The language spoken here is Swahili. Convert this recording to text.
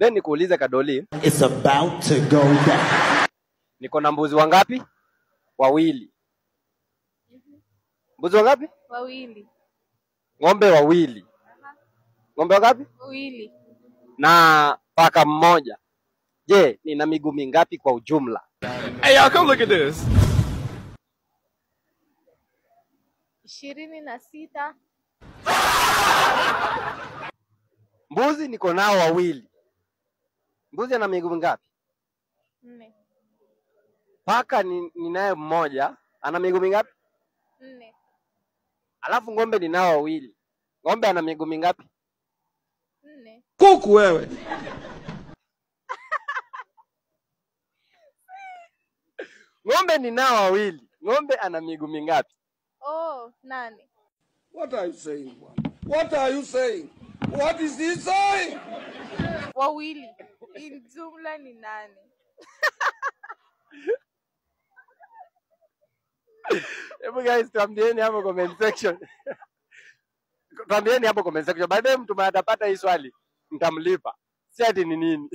Then nikuulize Kadoli. It's about to go down. Niko na mbuzi wangapi? Wawili. Mbuzi wangapi? Wawili. Ng'ombe wawili. Ng'ombe wangapi? Wawili. Na paka mmoja. Je, nina miguu mingapi kwa ujumla? Hey, y'all, come look at this. 26. Mbuzi niko nao wawili. Mbuzi ana miguu mingapi? 4. Paka ninaye mmoja, ana miguu mingapi? 4. Alafu ng'ombe ninao wawili. Ng'ombe ana miguu mingapi? 4. Kuku wewe. Ng'ombe ninao wawili. Ng'ombe ana miguu mingapi? Oh, 8. What are you saying? What are you saying? What is he saying? Wawili. Jumla ni 8. Hebu guys, tuambieni hapo comment section. Tuambieni hapo comment section. Baadaye mtu atapata hii swali, mtamlipa. Si ati ni nini?